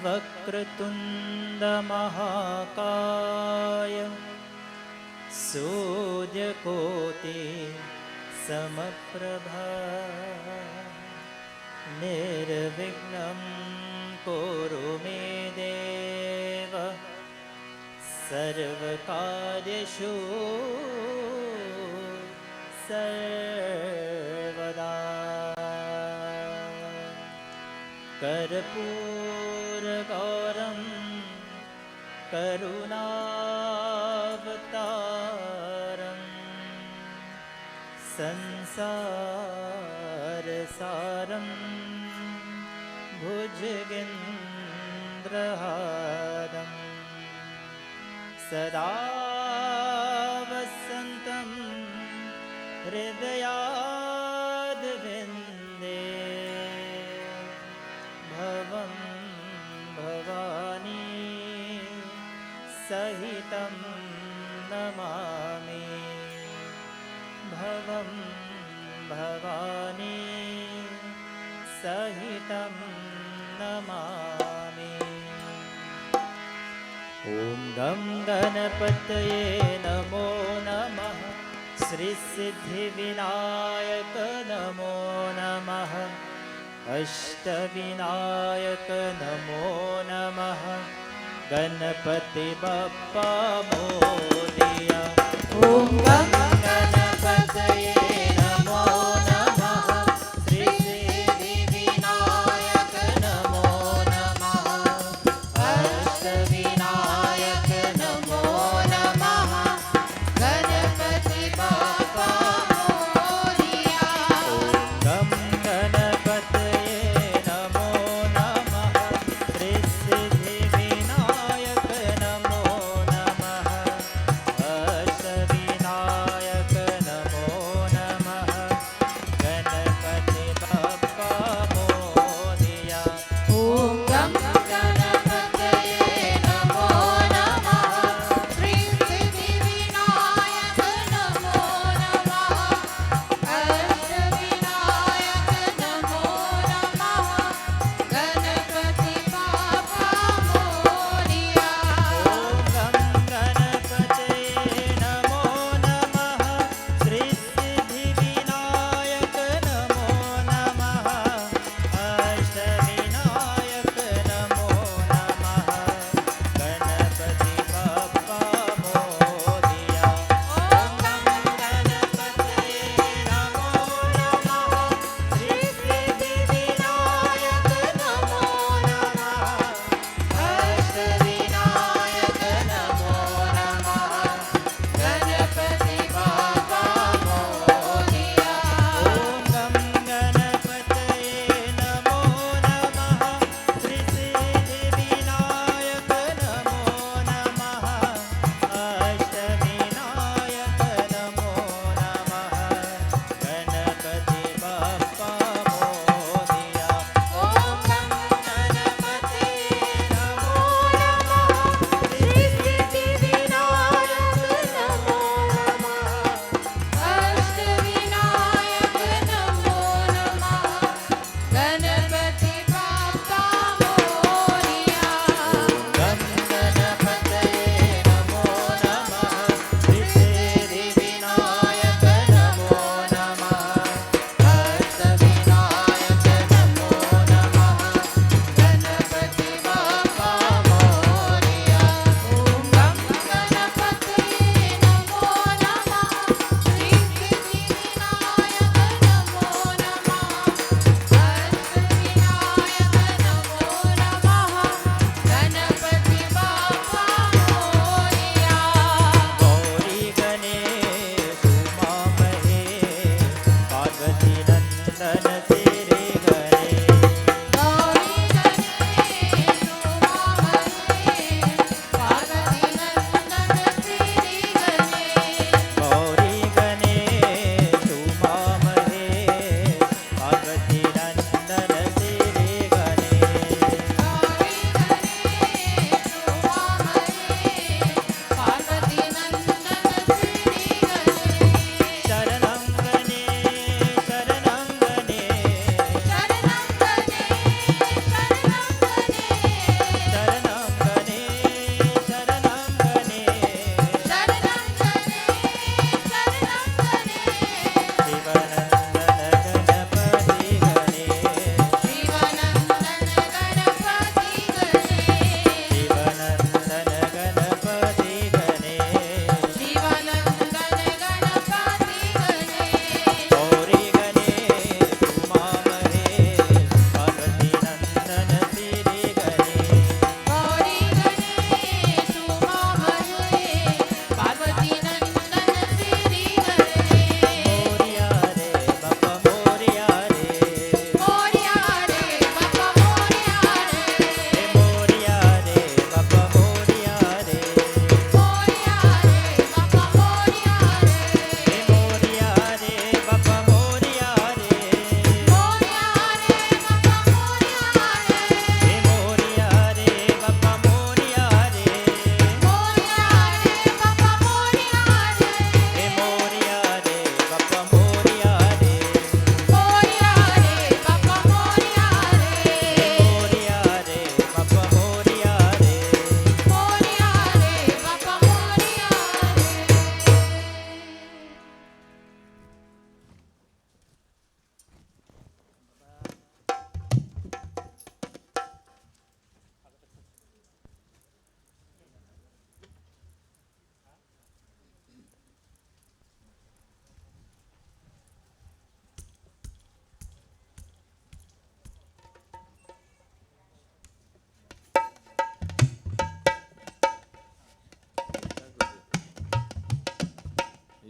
वक्रतुण्डमहाकाय सूर्यकोटि समप्रभा निर्विघ्नं कुरु मे देव सर्वकार्येषु सर्वदा। कर्पूरगौरं करुणावतारं संसारसारं भुजगेन्द्रहारं सदा वसन्तं हृदयारविन्दे भवं भवानी सहितं नमामि भवं भवानी सहितं नमामि। ॐ गं गणपतये नमो नमः श्रीसिद्धिविनायक नमो नमः अष्टविनायक नमो नमः गणपति बप्पा मोरया। ॐ गं गणपतये नमो नमः श्रीसिद्धिविनायक नमो नमः अष्टविनायक नमो नमः गणपति बप्पा मोरया। ॐ गं गणपतये नमो नमः श्रीसिद्धिविनायक नमो नमः अष्टविनायक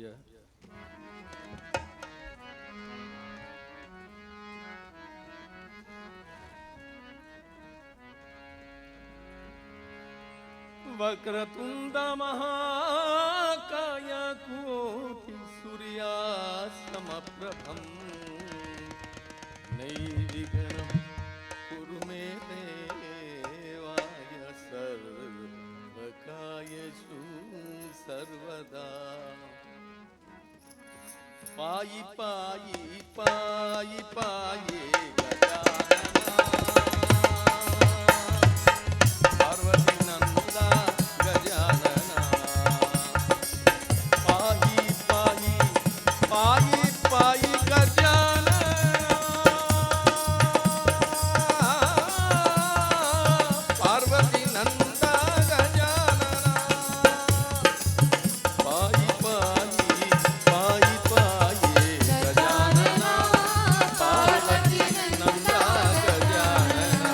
Yeah. वक्रतुंड महाकाय कोटि सूर्या समप्रभं नैविघ्नं कुरु मे देवाय सर्वकार्येषु सर्वदा पायि पायि पायि पायि गजानना पार्वती नंदा गजानना पायि पायि पायि पायि गजानना पार्वती नंदा गजानना पायि पायि पायि पायि गजानना पार्वती नंदा गजानना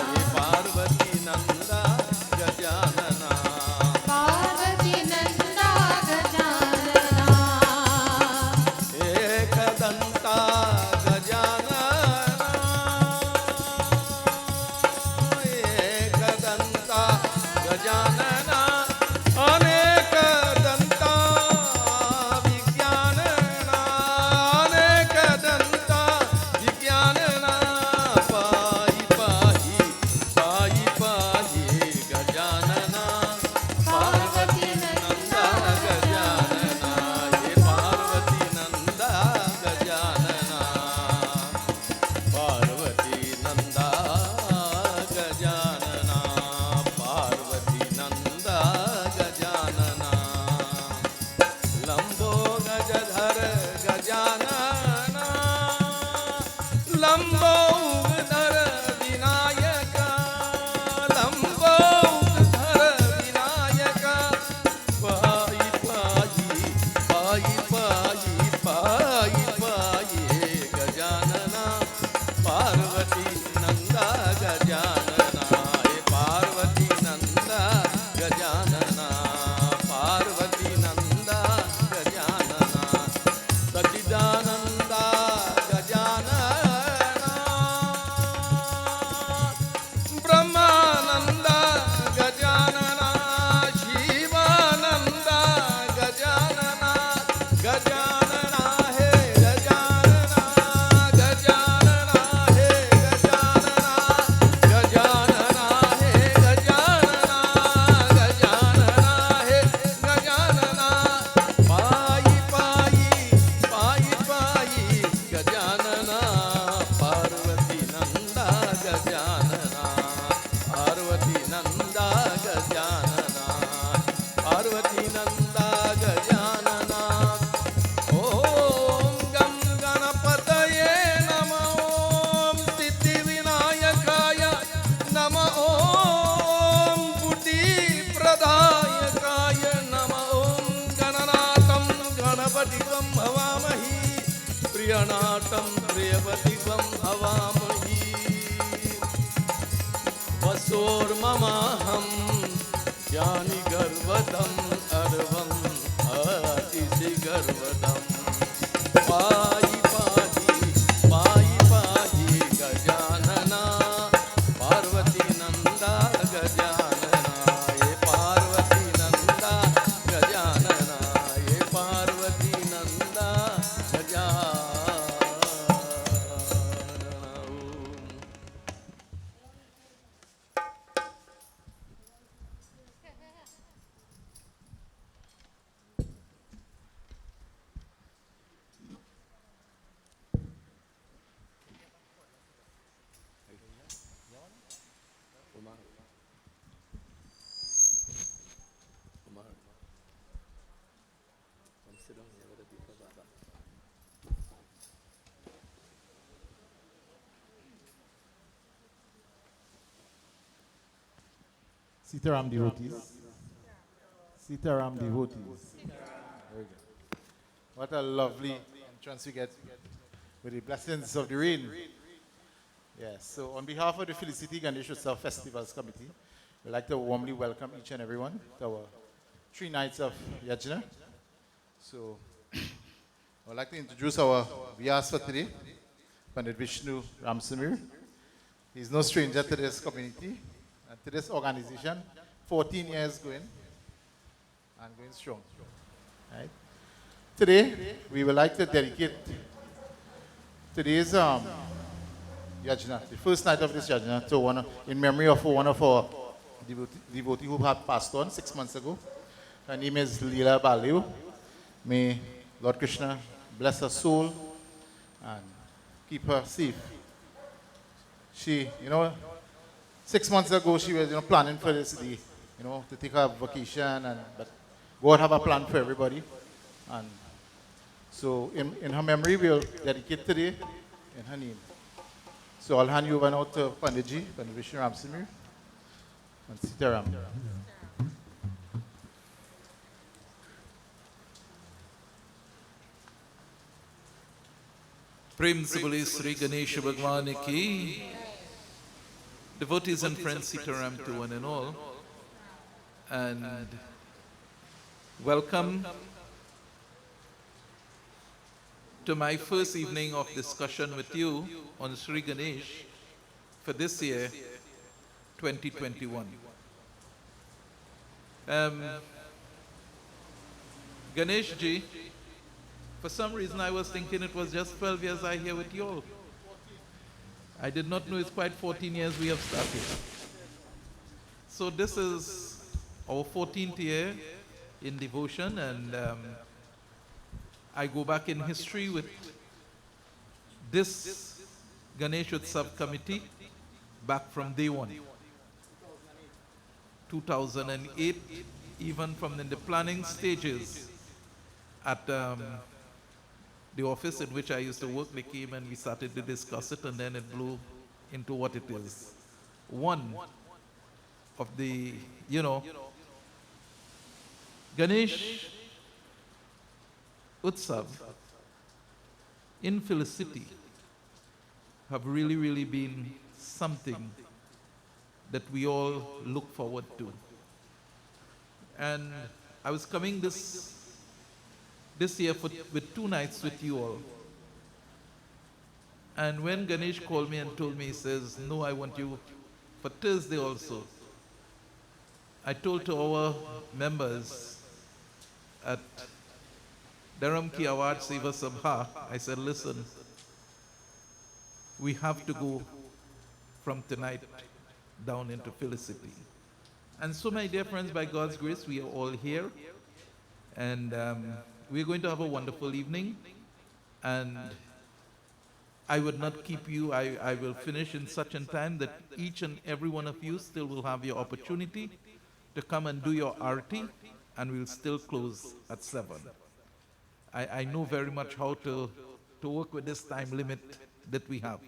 हे पार्वती नंदा गजानना पार्वती नंदा गजानना एकदंता गजानना एकदंता गजानना अनेक दंता विज्ञानना अनेक दंता विज्ञानना पायि पायि पायि पायि गजानना पार्वती नंदा गजानना हे पार्वती नंदा गजानना पार्वती नंदा गजानना पार्वती नंदा गजानना लंबो गजधर गजानना लंबो उगधर विनायक लंबो उगधर विनायक पायि पायि पायि पायि पायि पायि गजानना पार्वती नंदा गजानना हे पार्वती नंदा गजानना पार्वती नंदा गजानना सच्चिदानंदा गजानना ब्रह्मानंदा गजानना शिवानंदा गजानना गजानना हे गजानना गजानना हे गजानना गजानना हे गजानना गजानना हे गजानना पायि पायि पायि पायि गजानना पार्वती नंदा गजानना पार्वती नंदा गजानना पार्वती नंदा गजानना ओम गं गणपतये नमः ओम सिद्धिविनायकाय नमः ओम बुद्धिप्रदायकाय नमः ओम गणनाथं गणपतिं हवामहि प्रियनाथं प्रियपतिं हवामहि वसोर्ममाहं ज्ञानि गर्वदम् अर्वम् अतिशिगर्वदम् पायि पायि पायि पायि गजानना पार्वती नंदा गजानना हे पार्वती नंदा गजानना हे Parvati Nanda Gajanana Umar. Umar. Come sit down here with the people, Baba. Sitaram devotees. Sitaram devotees. Very good. What a lovely entrance we get with the blessings of the rain. Yes, so on behalf of the Felicity Ganesh Utsav Festivals Committee, we'd like to warmly welcome each and everyone to our 3 nights of Yagna. So I'd like to introduce our Vyas for today, Pandit Vishnu Ramsamir. He's no stranger to this community and to this organization. 14 years going and going strong. Right? Today, we would like to dedicate today's Yagna, the first night of this Yagna, to in memory of one of our devotee who had passed on 6 months ago. Her name is Leela Baliu. May Lord Krishna bless her soul and keep her safe. She, 6 months ago she was, planning for this day, to take her vacation, but God have a plan for everybody. And so in her memory, we'll dedicate today in her name. So I'll hand you over now to Panditji, Pandit Vishnu Ramsamir, and Sitaram. प्रेम से बोले श्री गणेश भगवान की devotees and friends Sitaram to one and all, and welcome to my first evening of discussion with you on Sri Ganesh for this year 2021. Ganesh ji, for some reason I was thinking it was just 12 years I here with you all. I did not know it's quite 14 years we have started. So this is our 14th year in devotion, and I go back in history with this Ganesh Utsav committee back from day one. 2008, even from in the planning stages at the office in which I used to work, they came and we started to discuss it, and then it blew into what it is. One of the, Ganesh Utsav in Felicity have really, really been something that we all look forward to. And I was coming this year with 2 nights with you all. And when Ganesh called me and told me, he says, no, I want you for Thursday also. I told to our members at Dharam Ki Award Seva Sabha, I said, listen, we have to go from tonight down into Felicity. And so, my dear friends, by God's grace, we are all here. And we're going to have a wonderful evening, and I would not keep you. I will finish in such a time that each and every one of you still will have your opportunity to come and do your arti, and we'll still close at 7. I know very much how to work with this time limit that we have.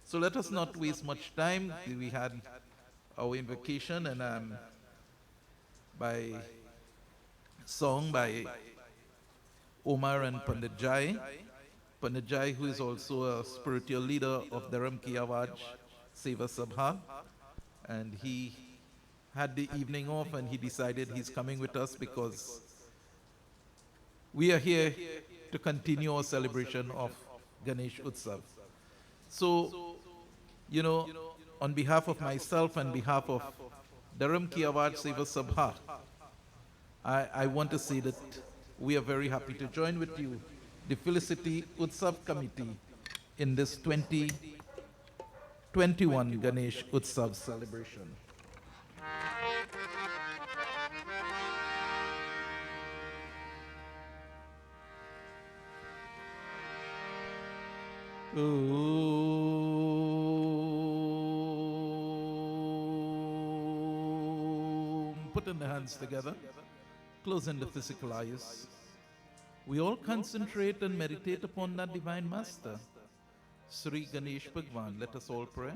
So let us not waste much time. We had our invocation, and by song by Omar and Pandit Jai. Pandit Jai, who is also a spiritual leader of Dharam Ki Awaj Seva Sabha. And he had the evening off, and he decided he's coming with us because we are here to continue our celebration of Ganesh Utsav. So, on behalf of myself and behalf of Dharam Ki Awaj Seva Sabha, I want to say that we are very happy to join with you, the Felicity Utsav Committee, in this 2021 Ganesh Utsav celebration. Putting the hands together, closing the physical eyes. We all concentrate and meditate upon that Divine Master, Sri Ganesh Bhagwan. Let us all pray.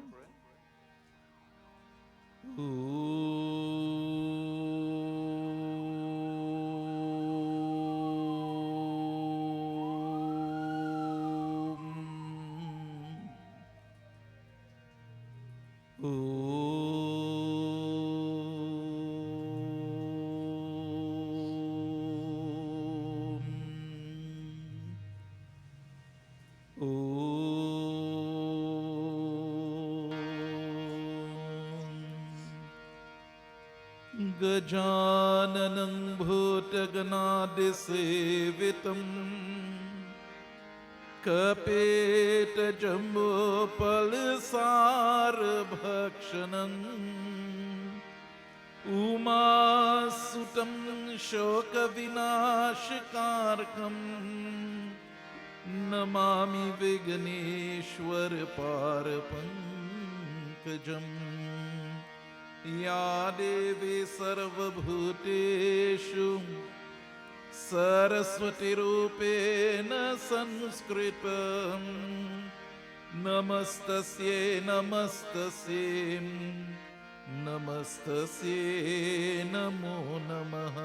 गजाननं भूतगणादिसेवितं कपेतजम्बोफलसारभक्षणम् उमासुतं शोकविनाशकारकं Namami Vighneshwar पारपङ्कजम् या देवी सर्वभूतेषु सरस्वतीरूपेण संस्कृतं नमस्तस्यै नमस्तस्यै नमस्तस्यै नमो नमः।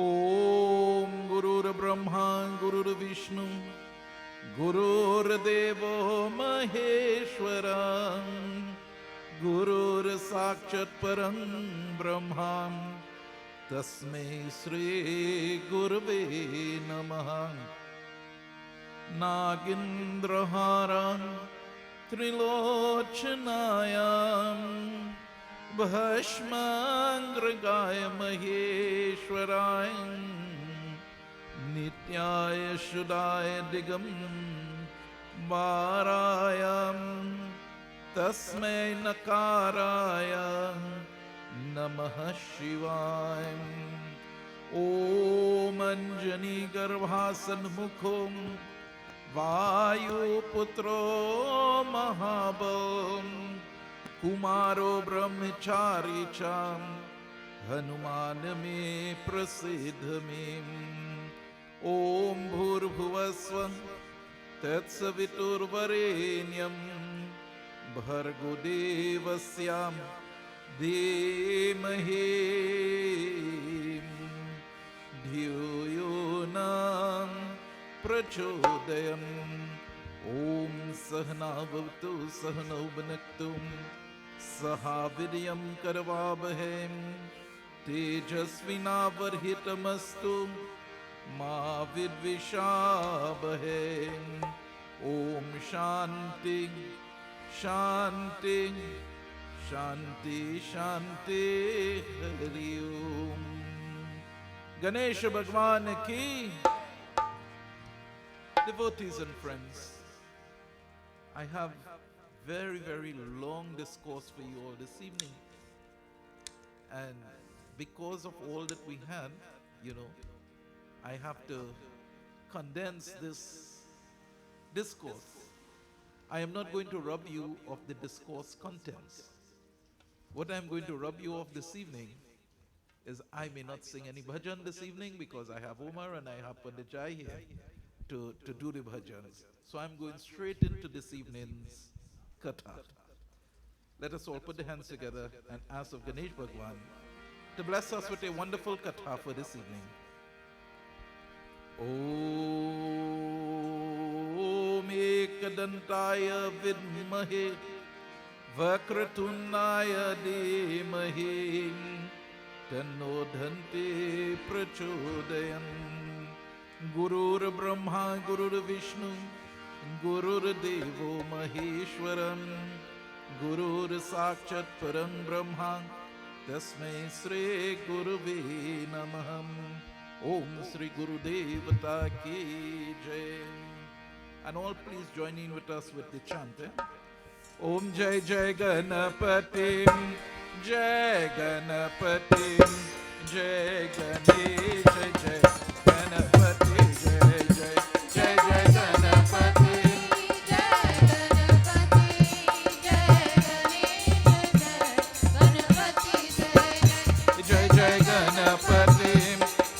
ॐ गुरुर्ब्रह्मा गुरुर्विष्णु गुरुर्देवो महेश्वरा गुरुर्साक्षात् परं ब्रह्मा तस्मै श्री गुरवे नमः। नागेन्द्रहारं त्रिलोचनायां भस्माङ्गरागाय महेश्वराय नित्याय शुद्धाय दिगम्बराय तस्मै नकाराय नमः शिवाय। ॐ अञ्जनीगर्भासन्मुखो वायुपुत्रो महाबल कुमारो ब्रह्मचारी च हनुमान में प्रसिद्ध में। ॐ भूर्भुवस्वः तत्सवितुर्वरेण्यं भर्गो देवस्य धीमहि धियो यो न प्रचोदयम्। ॐ सहना भवतु सहनौ भुनक्तु सह वीर्यं करवावहै तेजस्विनावधीतमस्तु मा विद्विषावहै। ॐ शान्ति शान्ति शान्ति शान्ति हरि ओम। गणेश भगवान की। Devotees and friends, I have very long discourse for you all this evening, and because of all that we had, I have to condense this discourse. I am not going to rob you of the discourse contents. What I am going to rob you of this evening is I may not sing any bhajan this evening because I have Omar and I have Pandit here to do the bhajans. So I'm going straight into this evening's katha. Let us all put the hands together and ask of Ganesh Bhagwan to bless us with a wonderful katha for this evening. Om Ekadantaya Vidmahe Vakratundaya Dhimahi Tanno Dhanti Prachodayam। गुरुर ब्रह्मा गुरुर विष्णु गुरुर देवो महेश्वरम गुरुर साक्षात् परं ब्रह्मा तस्मै श्री गुरुवे नमः। ओम श्री गुरुदेवता की जय। And all please join in with us with the chant. Om Jai Jai Ganapati Jai Ganapati Jai Ganesh Jai Ganapati Jai Jai Jai Jai Ganapati जय गणपति जय गणेश जय गणपति जय Jai Jai Ganapati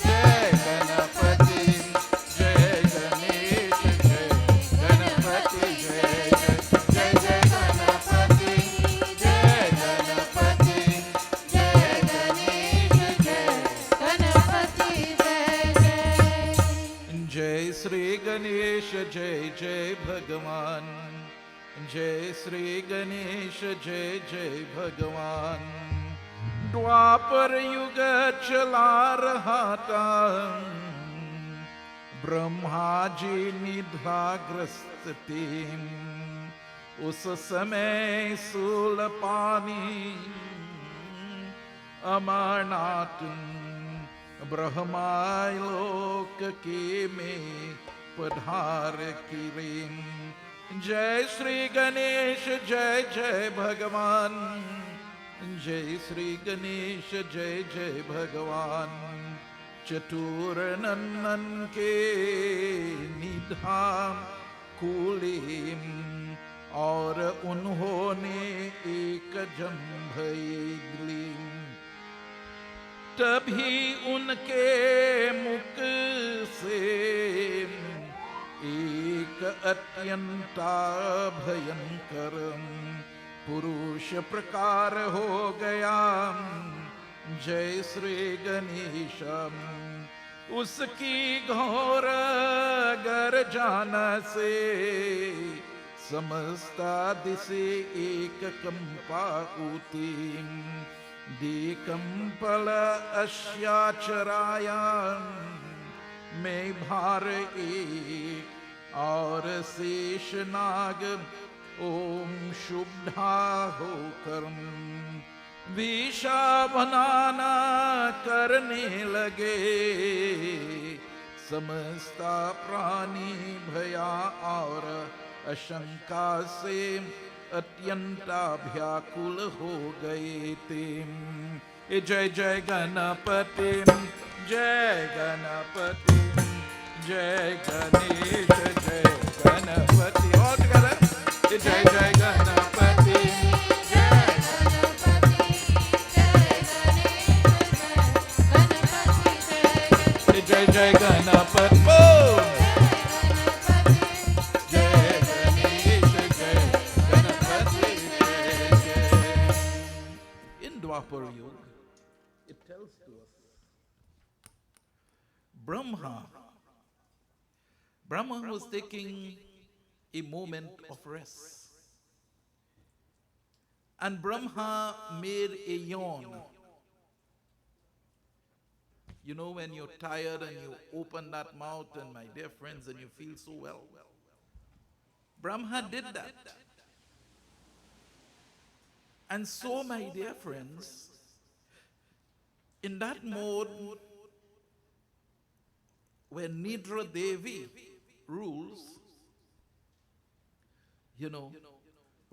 Jai Ganapati Jai Ganesh Jai Ganapati Jai Jai Jai Jai Ganapati Jai Ganapati जय गणेश जय गणपति जय श्री गणेश जय जय भगवान जय श्री गणेश जय जय भगवान। द्वापर युग चला रहा था ब्रह्मा जी निद्राग्रस्त थे। उस समय सूल पानी अमरनाथ ब्रह्माय लोक के में पधार किरे। जय श्री गणेश जय जय भगवान, जय श्री गणेश जय जय भगवान। चतुर नंदन के निधान कूले और उन्होंने एक जंभई। तभी उनके मुख से एक अत्यंता भयंकर पुरुष प्रकार हो गया। जय श्री गणेश। उसकी घोर गर्जन से समस्त दिशे एक कंपा उठी। दिकंपल अस्याचराया में भार एक और शेष नाग ओम शुभा होकर विषा बनाना करने लगे। समस्त प्राणी भया और आशंका से अत्यंता व्याकुल हो गए थे। जय जय गणपति जय गणपति जय गणेश जय गणपति। और जय जय गणपति जय जय गणपति जय गणेश जय गणपति जय। In Dwapar Yuga, it tells to us Brahma was taking a moment of rest, and Brahma made a yawn. You know, when you're tired and you open that mouth, and my dear friends, and you feel so well. Brahma did that. And so, my dear friends, in that mode, when Nidra Devi rules, you know,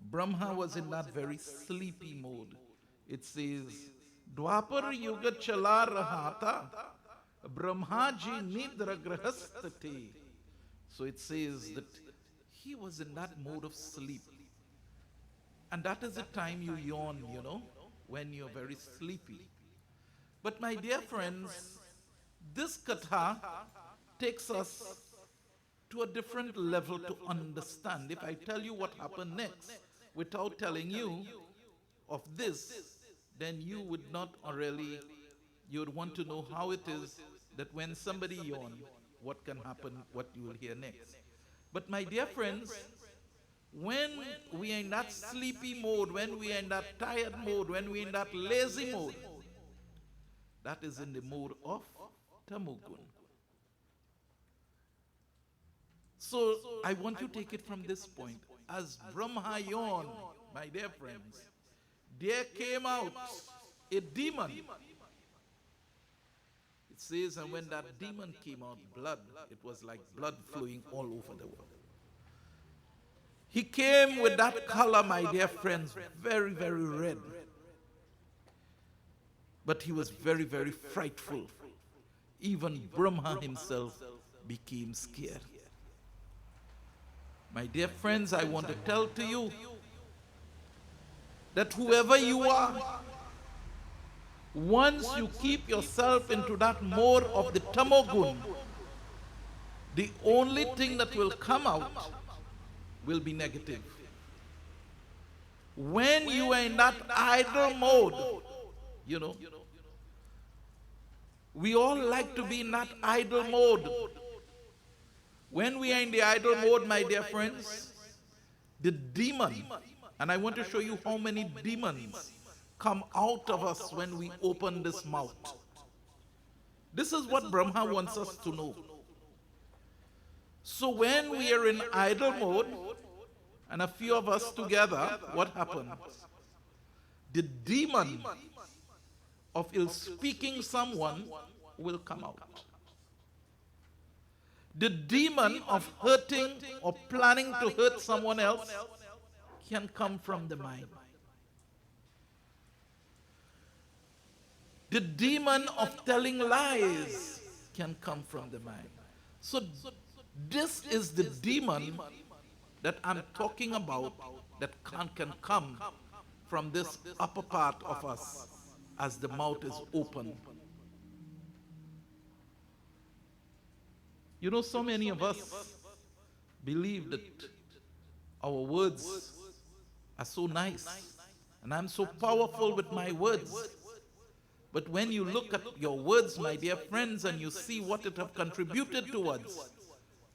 Brahma was in that very sleepy mode. It says, Dwapar Yuga Chala Raha tha, Brahma ji Nidra Grahastate. So it says that he was in that mode of sleep. And that is the time you yawn, you know, when you're very sleepy. But my dear friends, this katha takes us to a different level to understand. If I tell you what happened next without telling you of this, then you would not really, you would want to know how it is that when somebody yawns, what can happen, what you will hear next. But my dear friends, when we are in that sleepy mode, when we are in that tired mode, when we are in that lazy mode, that is in the mode of Tamogun. So I want to take it from this point. As Brahma yawned, my dear friends, there came out a demon. It says, and when that demon came out, blood, it was like blood flowing all over the world. He came with that color, my dear friends, very, very red. But he was very, very frightful. Even Brahma himself became scared. My dear friends, I want to tell to you that whoever you are, once you keep yourself into that mode of the tamogun, the only thing that will come out will be negative. When you are in that idle mode, you know, we all like to be in that idle mode. When we are in the idle mode, my dear friends, the demon, and I want to show you how many demons come out of us when we open this mouth. This is what Brahma wants us to know. So when we are in idle mode, and a few of us together, what happens? The demon of ill-speaking someone will come out. The demon of hurting or planning to hurt someone else can come from the mind. The demon of telling lies can come from the mind. So this is the demon that I'm talking about that can come from this upper part of us as the mouth is open. You know, so many of us believe that our words are so nice and I'm so powerful with my words. But when you look at your words, my dear friends, and you see what it have contributed towards,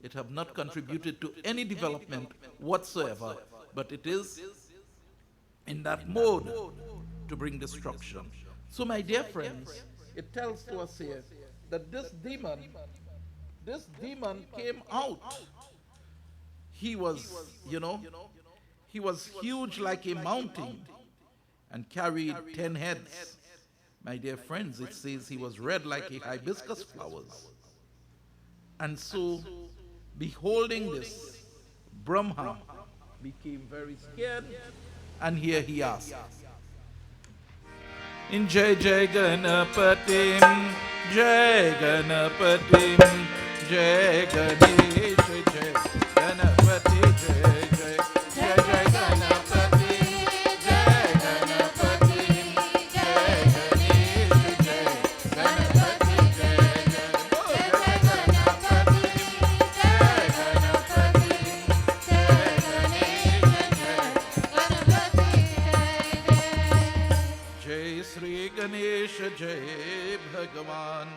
it have not contributed to any development whatsoever, but it is in that mode to bring destruction. So my dear friends, it tells to us here that this demon came out. He was, he was huge like a mountain and carried 10 heads. My dear friends, it says he was red like a hibiscus flowers. And so, beholding this, Brahma became very scared, and here he asked, in Jai Jai Ganapatim, Jai Ganapatim, Jai Ganesh, Jai Ganapati, Jai Jai, Jai Jai Ganapati, Jai Ganapati, Jai Ganesh, Jai Ganapati, Jai Jai, oh Jai Ganapati, Jai Ganapati, Jai Ganesh, Jai Sri Ganesh, Jai Bhagavan,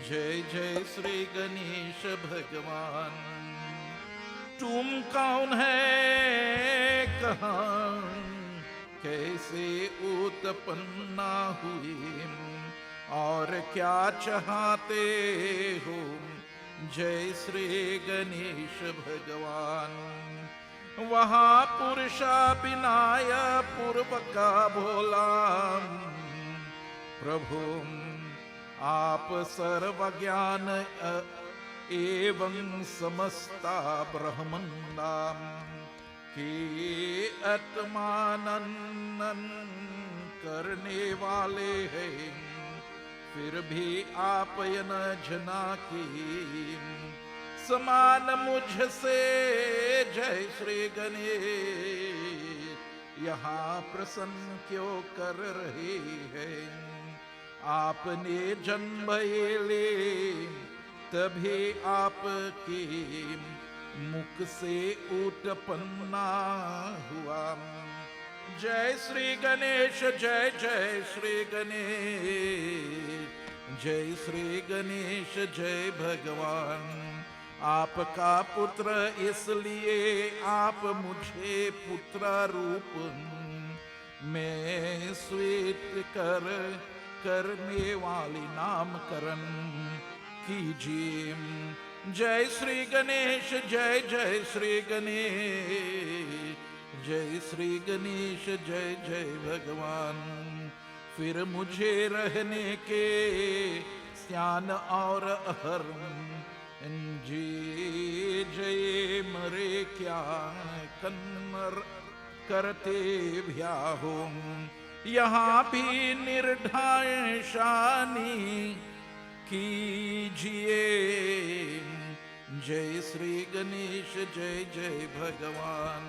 Jai Jai Sri Ganesh Bhagavan. तुम कौन है कहाँ कैसे उत्पन्ना हुई और क्या चाहते हो जय श्री गणेश भगवान वहाँ पुरुषा बिनाय पूर्वका भोला प्रभु आप सर्वज्ञान एवं समस्ता ब्रह्मंडाम के आत्मानंदन करने वाले हैं फिर भी आप न जना की समान मुझसे जय श्री गणेश यहाँ प्रसन्न क्यों कर रहे हैं आपने जन्म ले तभी आपके मुख से उत्पन्ना हुआ जय श्री गणेश जय जय श्री गणेश जय श्री गणेश जय भगवान आपका पुत्र इसलिए आप मुझे पुत्र रूप में स्वीत करने वाली नामकरण कीजिए जय श्री गणेश जय जय श्री गणेश जय श्री गणेश जय जय भगवान फिर मुझे रहने के स्यान और अहर्म जी जय मरे क्या कन्नर करते भ्याहो यहाँ भी निर्धाय शानी कीजिए जय श्री गणेश जय जय भगवान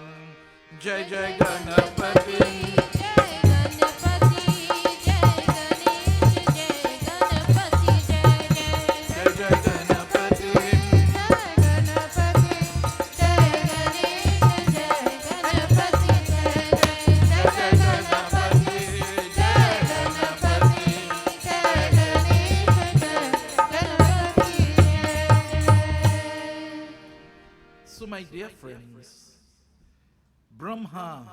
जय जय Ganpati my dear friends, Brahma,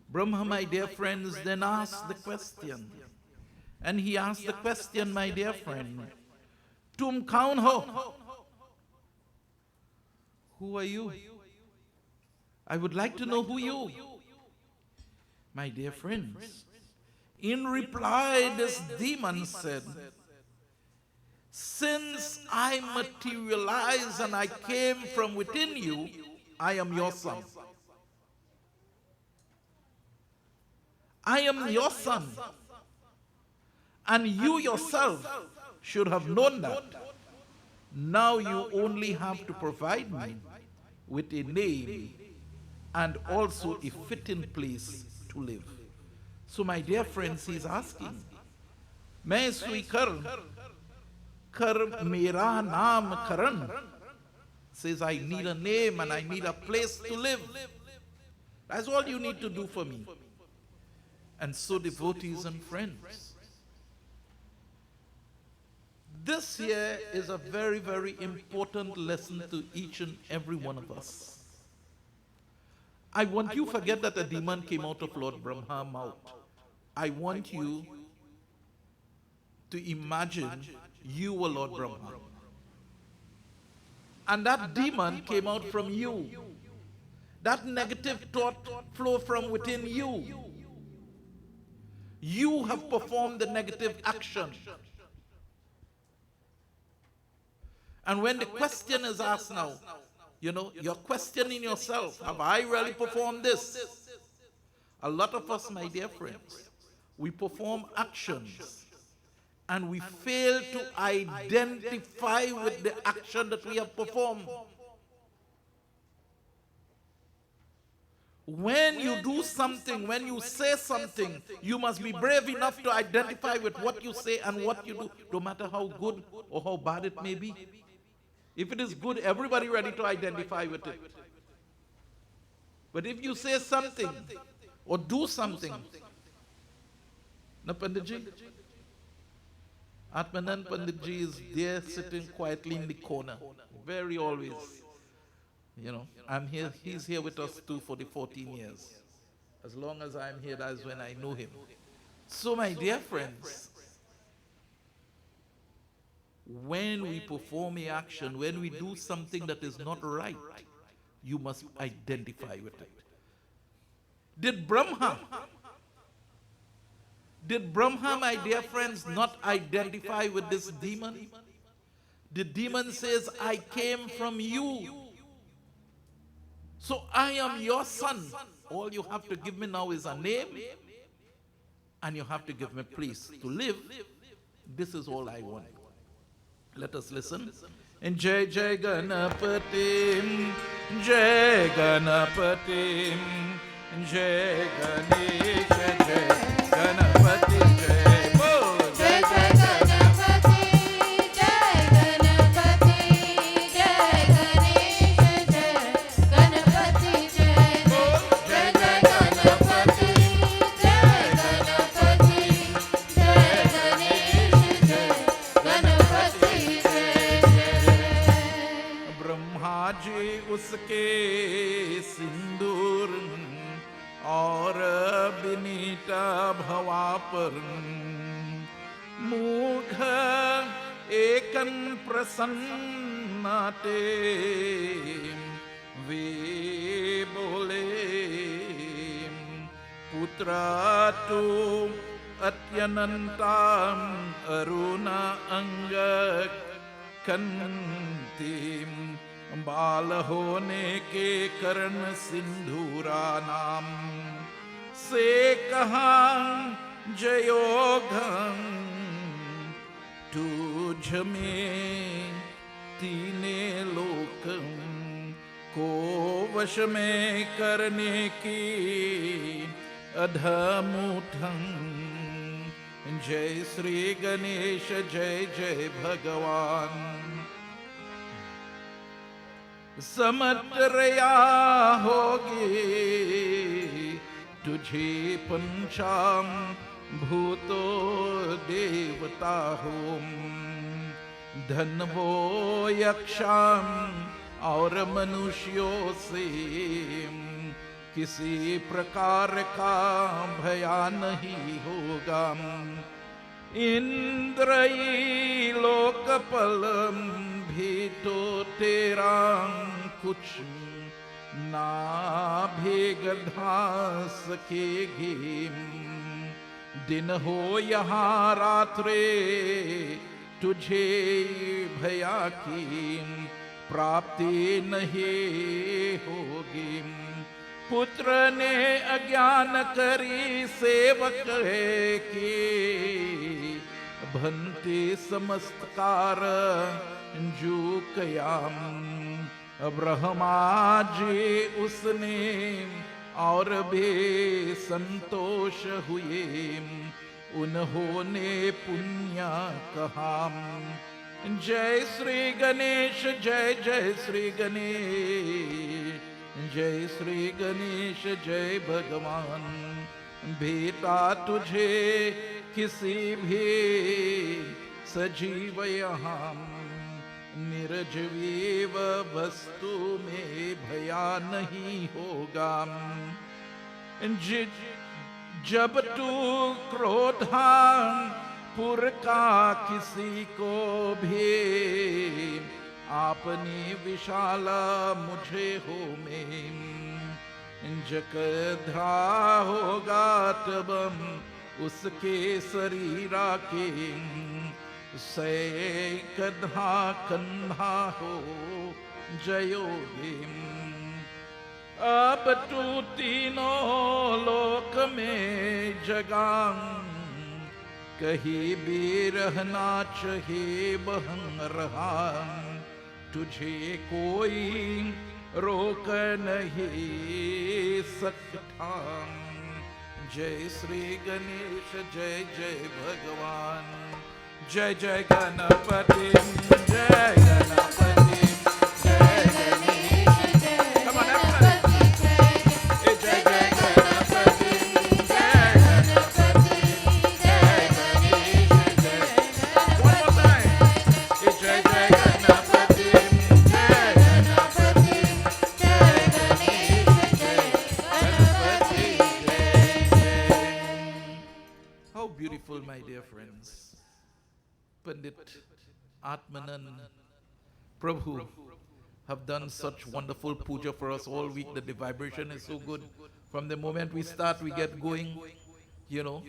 my dear friends, then asked the question. And he asked the question, my dear friend, Tum kaun ho? Who are you? I would like to know who you. My dear friends, In reply, this demon said, since I materialize and I came from within you, I am your son. I am your son. And you yourself should have known that. Now you only have to provide me with a name and also a fitting place to live. So my dear friends, he's asking, मैं स्वीकार कर मेरा नाम करण. Says, I need a name and I need a place to live. That's all you need to do for me. And so, devotees and friends, this here is a very, very important lesson to each and every one of us. I want you to forget that a demon came out of Lord Brahma's mouth. I want you to imagine you were Lord Brahma. And that demon came out from you. That negative thought flowed from within you. You have performed the negative action. And when the question is asked now, you're questioning yourself, have I really performed this? A lot of us, my dear friends, we perform actions and we fail to identify with the action that we have performed. When you do something, when you say something, you must be brave enough to identify with what you say and what you do, no matter how good or how bad it may be. If it is good, everybody ready to identify with it. But if you say something or do something, na Panditji, Atmanand Panditji is there sitting quietly in the corner, very always. I'm here, he's here with us too for the 14 years. As long as I'm here, that's when I know him. So my dear friends, when we perform an action, when we do something that is not right, you must identify with it. Did Brahma, my dear friends, not identify with this demon? The demon says, I came from you. So I am your son. All you have to give me now is a name, and you have to give me a place to live. This is all I want. Let us listen. And Jai Jai Ganapati, Jai Ganapati, Jai Ganesh, Jai Ganapati, Jai Bol. Jai Jai Ganapati, Jai Ganapati, Jai Ganesh, Jai Ganapati, Jai Bol. Jai Jai Ganapati, Jai Ganapati, Jai Ganesh, Jai Ganapati, Jai. Brahma ji उसके सिंदूर और बिनीता भवा पर मूघ एकन प्रसन्नाते वे बोले पुत्रा तू अत्यनंताम अरुणा अंग कंतीम बाल होने के करण सिंधुरा नाम से कहा जयोघं तुझ में तीने लोक को वश में करने की अधमुठं। जय श्री गणेश, जय जय भगवान। समत्रया होगी तुझे पंचाम भूतो देवता होम धन वो यक्षाम और मनुष्यों से किसी प्रकार का भया नहीं होगा। इंद्रई लोकपलम भी तो तेरा कुछ ना भेग धा सकेगी। दिन हो यहाँ रात्रे तुझे भया की प्राप्ति नहीं होगी। पुत्र ने अज्ञान करी सेवक की भंति समस्त कार जू कयाम। ब्रह्मा जी उसने और भी संतोष हुए उन्होंने पुण्य कहा। जय श्री गणेश जय जय श्री गणेश जय श्री गणेश जय भगवान। भेटा तुझे किसी भी सजीव यहाँ निर्जीव वस्तु में भया नहीं होगा। जब तू क्रोधा पुर का किसी को भी आपने विशाल मुझे हो में जकधा होगा तब उसके शरीरा के से कधा कंधा हो जयोगे। अब तू तीनों लोक में जगा कहीं भी रहना चाहिए बहन रहा। तुझे कोई रोक नहीं सकता। जय श्री गणेश जय जय भगवान। जय जय गणपति जय गणपति जय गणेश जय गणपति जय जय गणपति जय गणपति जय गणेश जय one more time जय जय गणपति जय गणपति जय गणेश जय गणपति जय। How beautiful, my dear friends. Pandit Atmanan Prabhu have done such wonderful puja for us all week that the vibration is so good. From the moment we start, we get going. You know,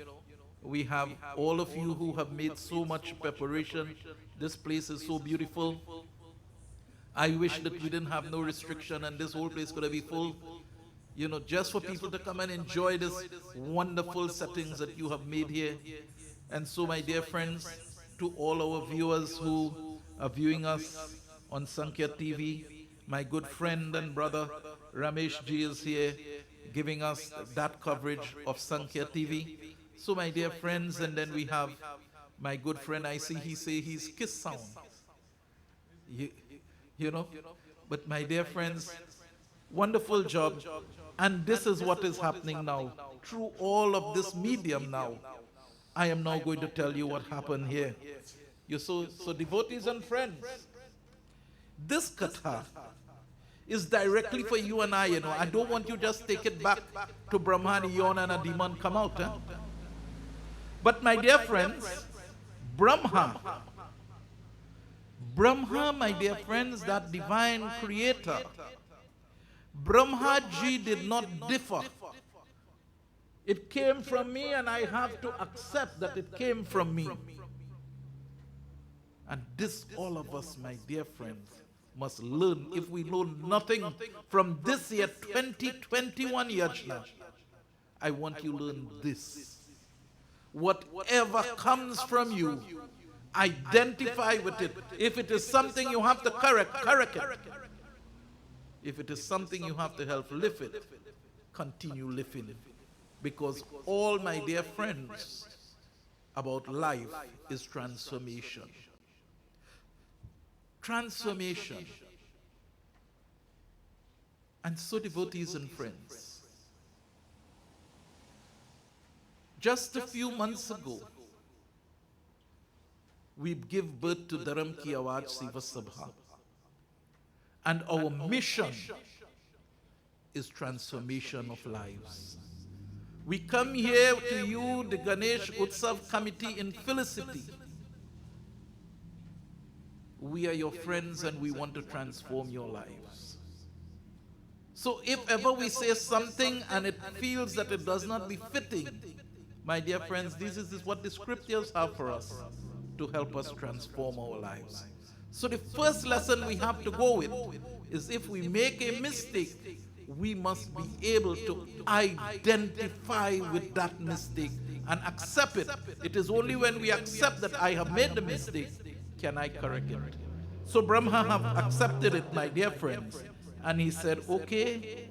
we have all of you who have made so much preparation. This place is so beautiful. I wish that we didn't have no restriction and this whole place could have been full. You know, just for people to come and enjoy this wonderful settings that you have made here. And so, my dear friends, to all our viewers who are viewing us on Sankhya TV, my good friend and brother Ramesh ji is here giving us that coverage of Sankhya TV. So, my dear friends, and then we have my good friend, I see he say he's kiss sound. You know, but my dear friends, wonderful job. And this is what is happening now. Through all of this medium now, I am now going to tell you what happened here. So devotees and friends, this katha is directly for you and I, you know. I don't want you just take it back to Brahmani, Yona and a demon come out. But my dear friends, Brahma, my dear friends, that divine creator, Brahma ji did not differ. It came from me and I have to accept that it came from me. And this all of us, my dear friends, must learn. If we learn nothing from this year 2021 Yagna, I want you to learn this. Whatever comes from you, identify with it. If it is something you have to correct it. If it is something you have to help lift it, continue lifting it. Because all, my dear friends, about life is transformation. Transformation. And so, devotees and friends, just a few months ago, we give birth to Dharam Ki Awaaz Seva Sabha. And our mission is transformation of lives. We come here to you, the Ganesh Utsav committee in Felicity. We are your friends and we want to transform your lives. So if ever we say something and it feels that it does not be fitting, My dear friends, this is what the scriptures have for us to help us transform our lives. So the first lesson we have to go with is if we make a mistake, we must be able to identify with that mistake and accept it. It is only when we accept that I have made the mistake can I correct it. So Brahma have accepted it, my dear friends, and he said, okay,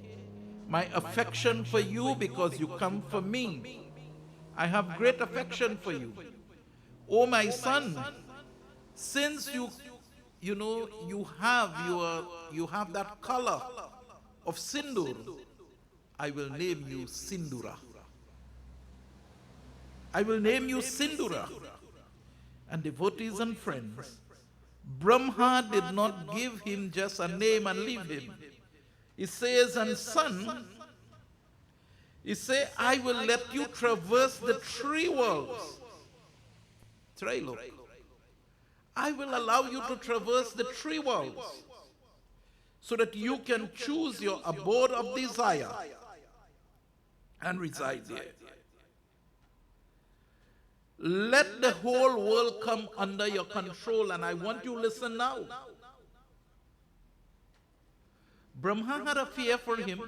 my affection for you because you come for me. I have great affection for you. Oh my son, since you have that color of sindur, I will name you Sindura. I will name you Sindura. And devotees and friends, Brahma did not give him just a name and leave him. He says, and son, he said, I will let you traverse the three worlds. Trilok. I will allow you to traverse the three worlds so that you can choose your abode of desire and reside there. Let the whole world come under your control, and I want you to listen now. Brahma had a fear for him,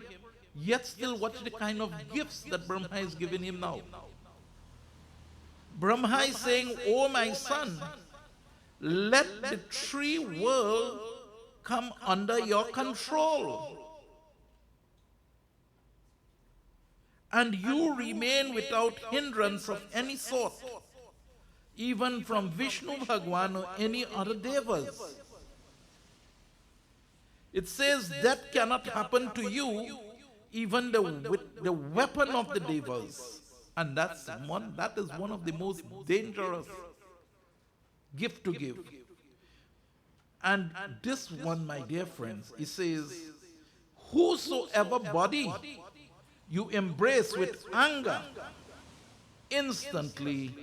yet still watch the kind of gifts that Brahma is giving him now. Brahma is saying, oh my son, let the three world come under your control. And you remain without hindrance of any sort, even from Vishnu Bhagwan or any other devas. It says that cannot happen to you, even with the weapon of the devas. And that is one of the most dangerous gift to give. And this one, my dear friends, it says, whosoever body you embrace with anger instantly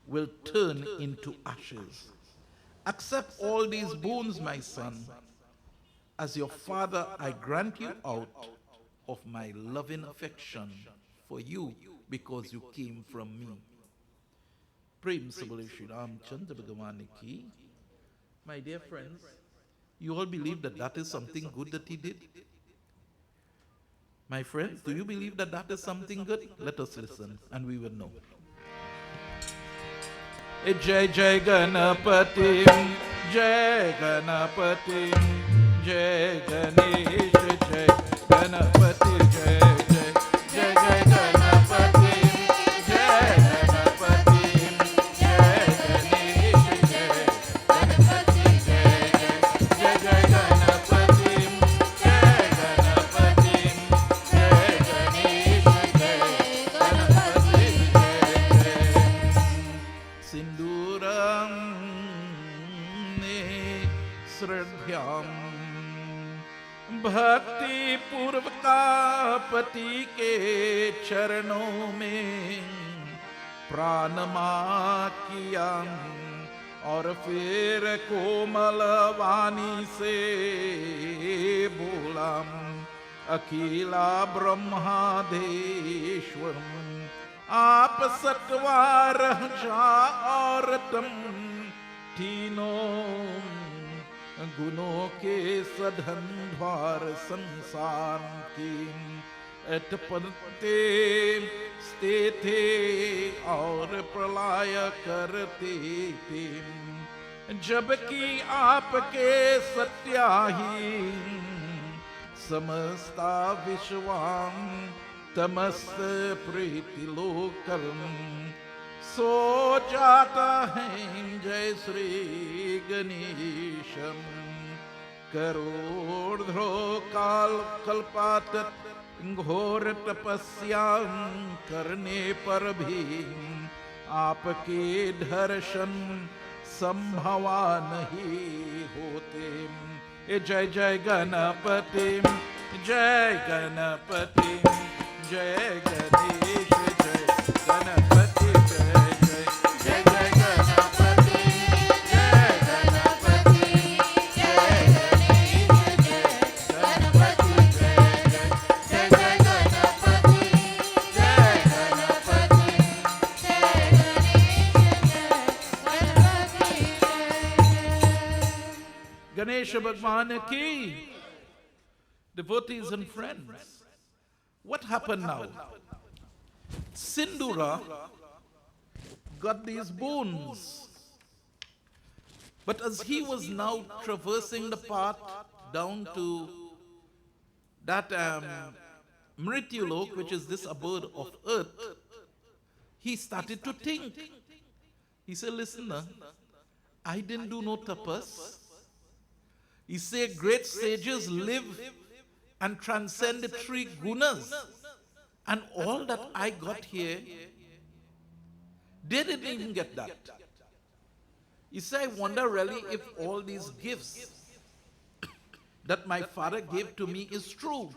will turn into ashes. Accept all these boons, my son. As your father, I grant you out of my loving affection for you because you came from me. Prem Sabale Shri Ramchandra Bhagavan ki. My dear friends, you all believe that that is something good that he did? My friends, do you believe that that is something good? Let us listen and we will know. Jai Jai Ganapati, Jai Ganapati, Jai Ganesh, Jai Ganapati, Jai Jai, Jai Jai Ganapati, Jai Ganapati, Jai Ganesh, Jai Ganapati, Jai Jai, Jai Jai Ganapati, Jai Ganapati, Jai Ganesh, Jai Ganapati, Jai Jai. Sinduram ne श्रद्धाम भक्ति पूर्वका पति के चरणों में प्राणमा किया और फिर कोमल वाणी से बोला अखिला ब्रह्माधीश्वर आप सतवार जा और तुम तीनों गुणों के सधन द्वार संसार की अटपटे स्थे थे और प्रलय करते थे जबकि आपके सत्याही समस्ता विश्वाम तमस्त प्रीति लोकम सो जाता है जय श्री गणेशम करोड़ो काल कल्पात घोर तपस्या करने पर भी आपके दर्शन संभवा नहीं होते। जय जय गणपति, जय गणपति, जय गणेश, जय गणपति, जय जय, जय जय गणपति, जय गणपति, जय गणेश, जय गणपति, जय जय, जय जय गणपति, जय Ganpati, Ganesh Bhagwan ki. Devotees and friends, what happened now? Sindura got these boons. But as he was now traversing the path down to that Mrityulok, which is this abode of earth, he started to think. He said, listen, I didn't do no tapas. He said, great sages live and transcend the three gunas. And all that I got here, they didn't even get that. He said, I wonder really if all these gifts that my father gave to me is true.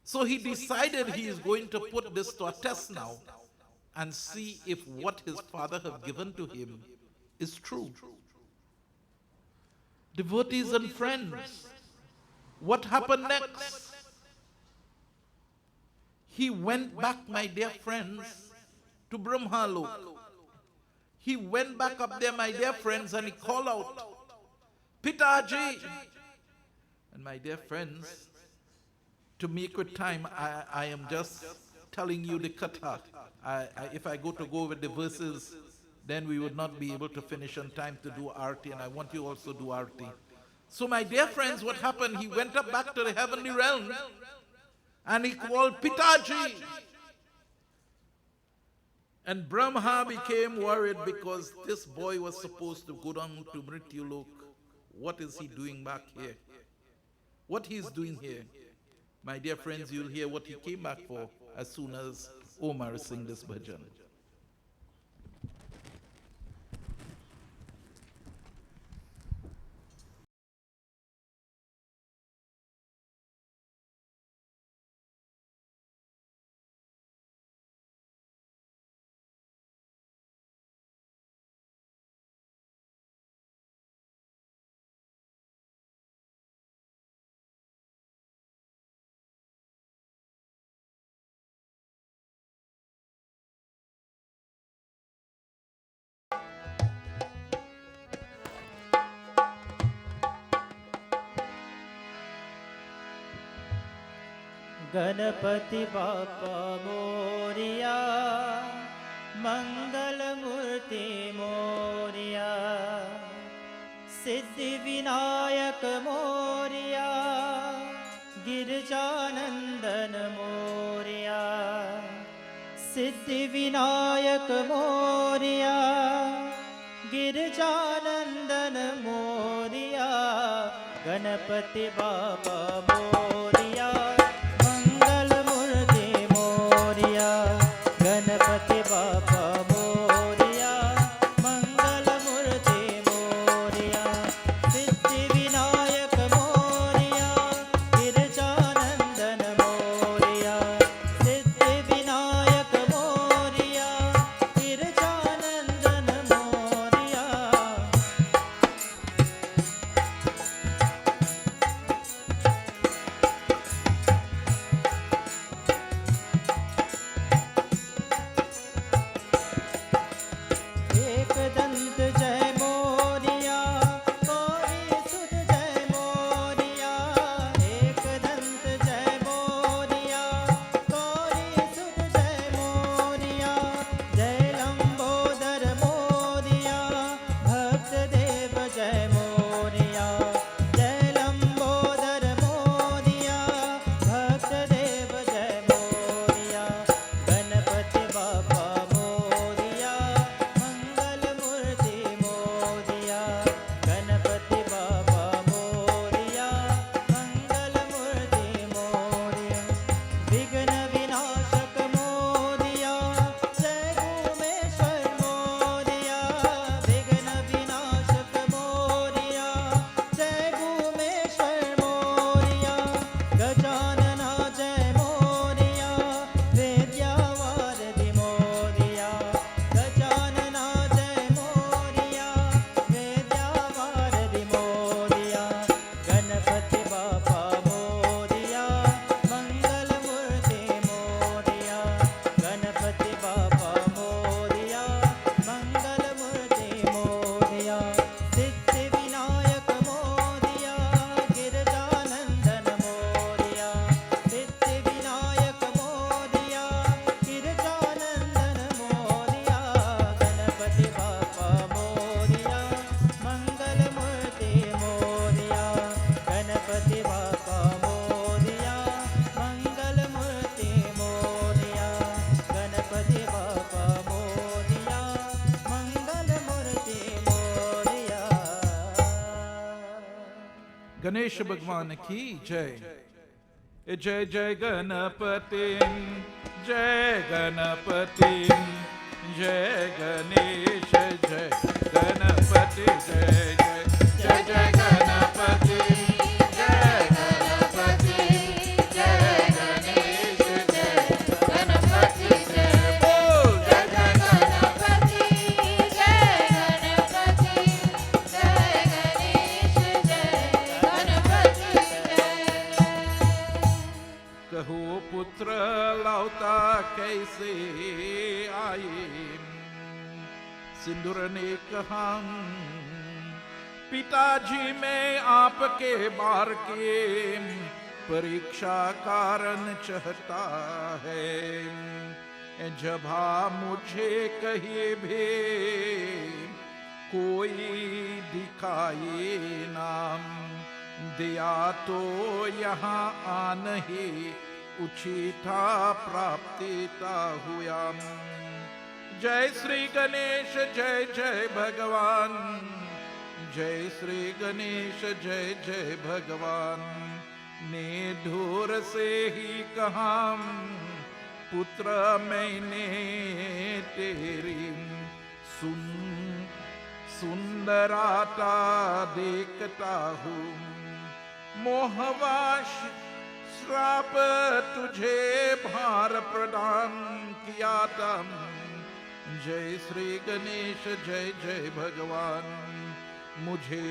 So he decided he is going to put this to a test now and see if what his father had given to him is true. Devotees and friends, what happened next? He went back, my dear friends, to Brahmalok. He went back up there, my dear friends, and he called out, Pitaji! And my dear friends, to make good time, I am just telling you the katha. If I go with the verses, then we would not be able to finish on time to do arti, and I want you also to do arti. So my dear friends, what happened? He went up back to the heavenly realm, and he called Pitaji. And Brahma became worried because this boy was supposed to go down to Mrityulok. What is he doing back here? What he is doing here? My dear friends, you'll hear what he came back for as soon as Omar sings this bhajan. Ganpati Bappa Moriya मंगल मूर्ति मोरिया सिद्धि विनायक मोरिया गिरजानंदन मोरिया सिद्धि विनायक मोरिया गिरजानंदन मोरिया गणपति बाप्पा मोरिया गणपति बाप्पा मोरिया मंगल मूर्ति मोरिया सिद्धि विनायक मोरिया गिरजानंदन मोरिया सिद्धि विनायक मोरिया गिरजानंदन मोरिया गणेश भगवान की जय। जय जय गणपति, जय गणपति, जय गणेश, जय गणपति, जय जय जय जय गणपति, जय गणपति, जय गणेश, जय गणपति, जय बोल जय जय गणपति जय गणपति जय गणेश जय गणपति जय। कहो पुत्र लावता कैसे आए, सिंदूर ने कहा पिताजी मैं आपके बार के परीक्षा कारण चाहता है। जब मुझे कहीं भी कोई दिखाए नाम, दिया तो यहाँ आन ही उचिता प्राप्तिता हुआ। जय श्री गणेश जय जय भगवान, जय श्री गणेश जय जय भगवान। ने धूर से ही कहा पुत्र मैंने तेरी सुंदरता देखता हूँ। मोहवाश श्राप तुझे भार प्रदान किया था। जय श्री गणेश जय जय भगवान। मुझे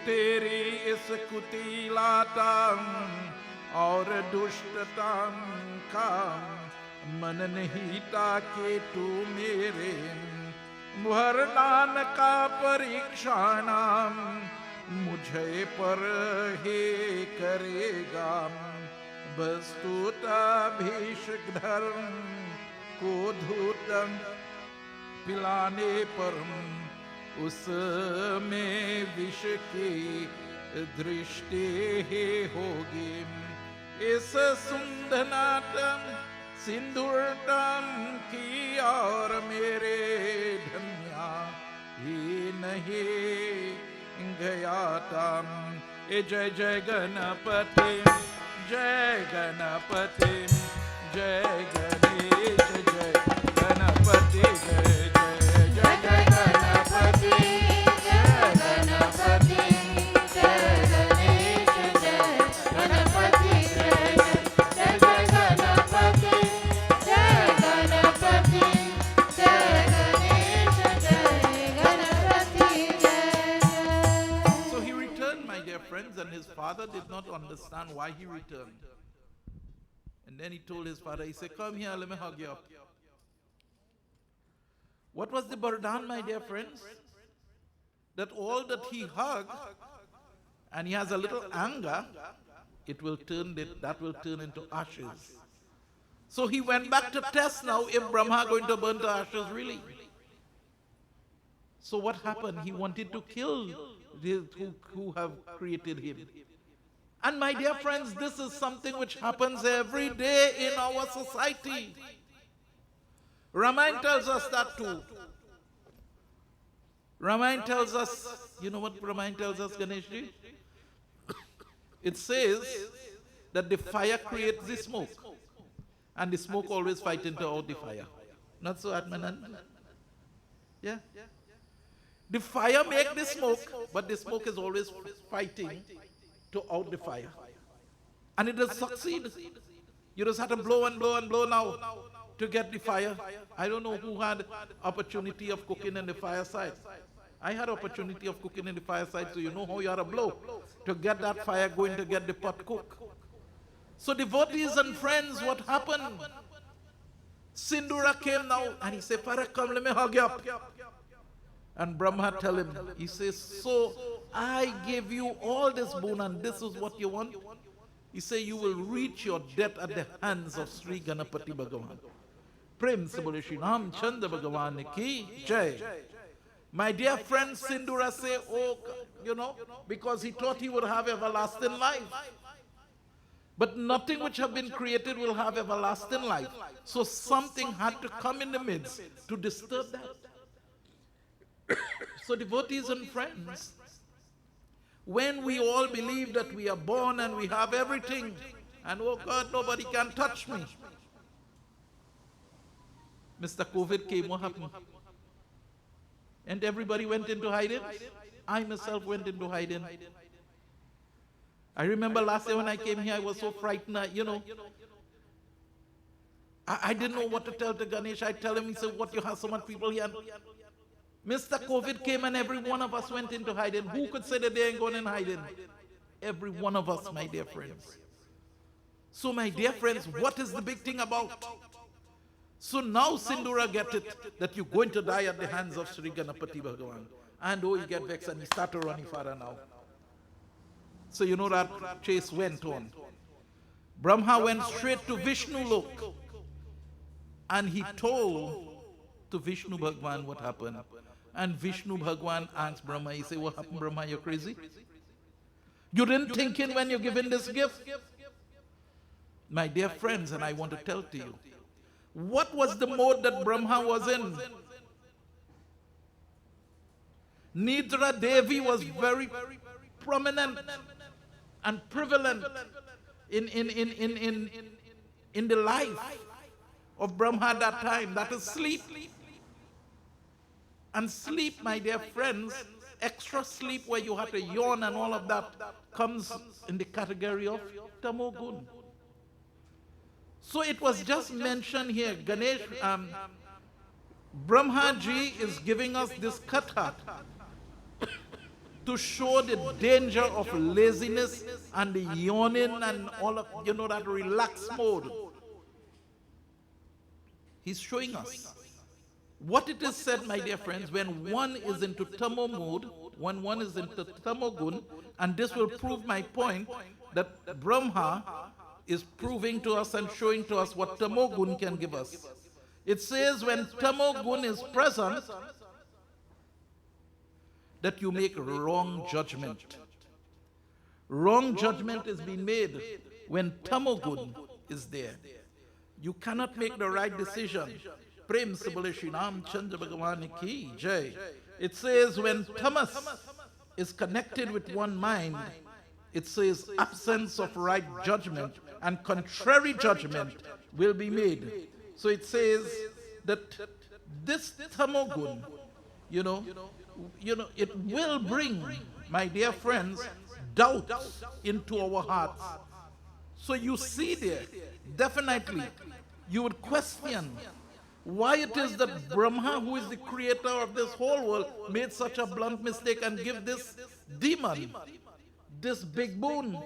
तेरी इस कुटिलता और दुष्टता का मन नहीं था कि तू मेरे वरदान का परीक्षा नाम मुझे पर ही करेगा। वस्तुता भीष्म धर्म को धूतम पिलाने पर उसमें विष की दृष्टि ही होगी। इस सुंदरतम सिंदूरतम की और मेरे धन्या ही नहीं गया था। जय जय गणपति, जय गणपति, जय गणेश, जय गणपति, जय जय जय जय गणपति, जय गणपति जय गणेश जय गणपति जय जय जय गणपति जय गणपति जय गणेश जय गणपति जय। So he returned, my dear friends, and his father did not understand why he returned. And then he told his father, he said, come here, let me hug you up. What was the burden, my dear friends? That all that he hugged, and he has a little anger, it will turn that will turn into ashes. So he went back to test now if Brahma going to burn to ashes really. So what happened? He wanted to kill those who have created him. And my dear friends, this is something which happens every day in our society. Ramayana tells us that too. Ramayana tells us, you know what Ramayana tells us, Ganeshji? It says that the fire creates the smoke. And the smoke always fighting to out the fire. Not so, Atmanan? Yeah? The fire makes the smoke, but the smoke is always fighting to out the fire. And it does succeed. You just have to blow and blow and blow now to get the fire. I don't know who had opportunity of cooking in the fireside. I had opportunity of cooking in the fireside, so you know how you have to blow to get that fire going to get the pot cooked. So devotees and friends, what happened? Sindura came now and he said, Father, come, let me hug you up. And Brahma tell him, he says, so I gave you all this boon and this is what you want? He said, you will reach your death at the hands of Sri Ganapati Bhagavan. Prem se bole Shri Ram Chandra Bhagavan ki jai. My dear friend Sindura say, oh, you know, because he thought he would have everlasting life. But nothing which have been created will have everlasting life. So something had to come in the midst to disturb that. So devotees and friends, When we all believe that we are born and we have everything, and oh God, nobody can touch me. Mr. COVID came, what happened? And everybody went into hiding. I myself went into hiding. I remember last year when I came here, I was so frightened, I didn't know what to tell to Ganesh. I tell him, he said, what, you have so much people here? Mr. COVID came and every one of us went into hiding. Who could say that they ain't going in hiding? Every one of us, my dear friends. So my dear friends, what is the big thing about? So now Sindura get it, that you're going to die at the hands of Sri Ganapati Bhagavan. And oh, he get vexed and he start to run further now. So you know that chase went on. Brahma went straight to Vishnu Lok. And he told to Vishnu Bhagwan what happened. And Vishnu Bhagwan asked Brahma, he said, what happened, Brahma, you're crazy? You didn't think in when you're given this gift? My dear friends, and I want to tell to you, what was the mode that Brahma was in? Nidra Devi was very prominent and prevalent in the life of Brahma at that time. That is sleep. And sleep, my dear friends, extra sleep where you have to yawn and all of that comes in the category of tamogun. So it was just mentioned here, Ganesh, Brahmaji is giving us this katha to show the danger of laziness and the yawning and all of, that relaxed mode. He's showing us what it is said, my dear friends, when one is into tamo mode, when one is into tamogun, and this will prove my point that Brahma is proving to us and showing to us what tamogun can give us. It says when tamogun is present, that you make wrong judgment. Wrong judgment is being made when tamogun is there. You cannot make the right decision. Prem Sabale Shri Ram Chandra Bhagavan Ki Jai. It says when tamas is connected with one mind, it says absence of right judgment and contrary judgment will be made. So it says that this tamogun, it will bring, my dear friends, doubt into our hearts. So you see there, definitely, you would question why it is that Brahma, who is the creator of this whole world, made such a blunt mistake and give this demon this big boon.